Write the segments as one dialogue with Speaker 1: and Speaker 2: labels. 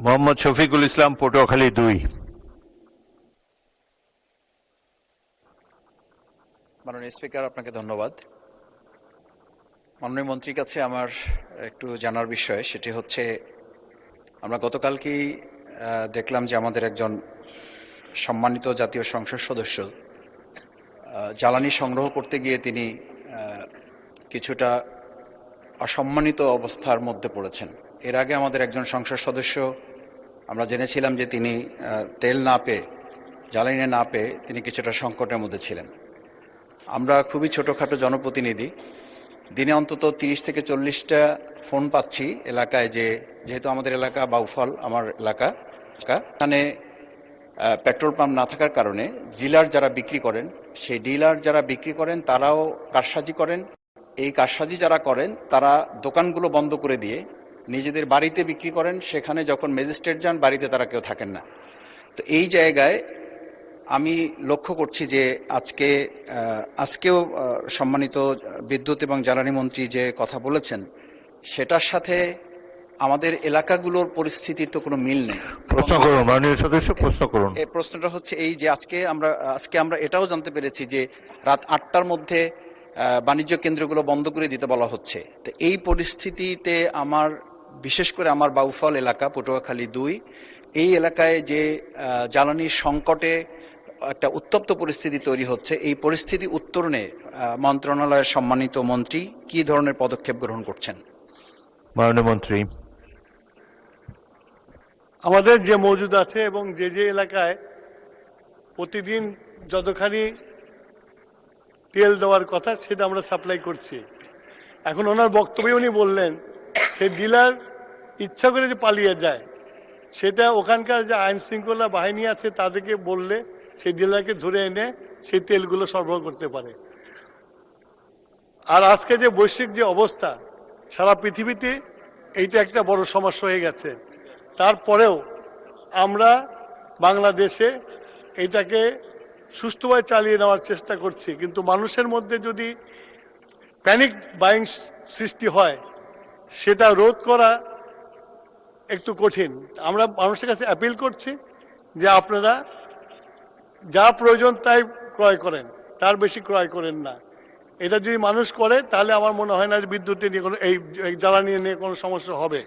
Speaker 1: মোহাম্মদ শফিকুল ইসলাম, পটুয়াখালী 2।
Speaker 2: মাননীয় স্পিকার, আপনাকে ধন্যবাদ। মাননীয় মন্ত্রীর কাছে আমার একটু জানার বিষয়, সেটি হচ্ছে আমরা গতকালকেই দেখলাম যে আমাদের একজন সম্মানিত জাতীয় সংসদ সদস্য জ্বালানি সংগ্রহ করতে গিয়ে তিনি কিছুটা অসম্মানিত অবস্থার মধ্যে পড়েছেন। এর আগে আমাদের একজন সংসদ সদস্য আমরা জেনেছিলাম যে তিনি তেল না পেয়ে, জ্বালানি না পেয়ে তিনি কিছুটা সংকটের মধ্যে ছিলেন। আমরা খুবই ছোটোখাটো জনপ্রতিনিধি, দিনে অন্তত 30 থেকে 40টা ফোন পাচ্ছি এলাকায়, যেহেতু আমাদের এলাকা বাউফল আমার এলাকা, এখানে পেট্রোল পাম্প না থাকার কারণে ডিলার যারা বিক্রি করেন, সেই ডিলার যারা বিক্রি করেন তারাও কারসাজি করেন। এই কারসাজি যারা করেন তারা দোকানগুলো বন্ধ করে দিয়ে নিজেদের বাড়িতে বিক্রি করেন। সেখানে যখন ম্যাজিস্ট্রেট যান, বাড়িতে তারা কেউ থাকেন না। তো এই জায়গায় আমি লক্ষ্য করছি যে আজকেও সম্মানিত বিদ্যুৎ এবং জ্বালানি মন্ত্রী যে কথা বলেছেন, সেটার সাথে আমাদের এলাকাগুলোর পরিস্থিতির তো কোনো মিল নেই।
Speaker 1: প্রশ্ন করুন মাননীয় সদস্য, প্রশ্ন করুন।
Speaker 2: এই প্রশ্নটা হচ্ছে এই যে আজকে আমরা এটাও জানতে পেরেছি যে রাত 8টার মধ্যে বাণিজ্য কেন্দ্রগুলো বন্ধ করে দিতে বলা হচ্ছে। তো এই পরিস্থিতিতে বিশেষ করে আমার বাউফল এলাকা পটুয়াখালী 2, এই এলাকায় যে জ্বালানির সংকটে একটা উত্তপ্ত পরিস্থিতি তৈরি হচ্ছে, এই পরিস্থিতি উত্তরণে মন্ত্রণালয়ের সম্মানিত মন্ত্রী কি ধরনের পদক্ষেপ গ্রহণ করছেন?
Speaker 1: মাননীয় মন্ত্রী।
Speaker 3: আমাদের যে মজুদ আছে এবং যে এলাকায় প্রতিদিন যতখানি তেল দেওয়ার কথা সেটা আমরা সাপ্লাই করছি। এখন ওনার বক্তব্যে উনি বললেন সেই ডিলার ইচ্ছা করে যে পালিয়ে যায়, সেটা ওখানকার যে আইন শৃঙ্খলা বাহিনী আছে তাদেরকে বললে সেই ডিলারকে ধরে এনে সেই তেলগুলো সরবরাহ করতে পারে। আর আজকে যে বৈশ্বিক যে অবস্থা, সারা পৃথিবীতে এইটা একটা বড় সমস্যা হয়ে গেছে। তারপরেও আমরা বাংলাদেশে এটাকে সুষ্ঠুভাবে চালিয়ে নেওয়ার চেষ্টা করছি, কিন্তু মানুষের মধ্যে যদি প্যানিক বাইং সৃষ্টি হয়, সেটা রোধ করা একটু কঠিন। আমরা মানুষের কাছে অ্যাপিল করছি যে আপনারা যা প্রয়োজন তাই ক্রয় করেন, তার বেশি ক্রয় করেন না। এটা যদি মানুষ করে তাহলে আমার মনে হয় না যে বিদ্যুৎ নিয়ে কোনো এই জ্বালানি নিয়ে কোনো সমস্যা হবে।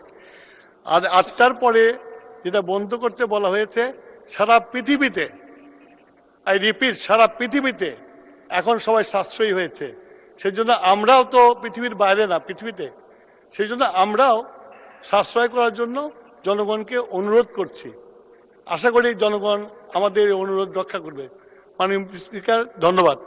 Speaker 3: আর 8টার পরে যেটা বন্ধ করতে বলা হয়েছে, সারা পৃথিবীতে, আই রিপিট, সারা পৃথিবীতে এখন সবাই সাশ্রয়ী হয়েছে। সেই জন্য আমরাও তো পৃথিবীর বাইরে না, পৃথিবীতে, সেই জন্য আমরাও সাশ্রয় করার জন্য জনগণকে অনুরোধ করছি। আশা করি জনগণ আমাদের অনুরোধ রক্ষা করবে। মাননীয় স্পিকার, ধন্যবাদ।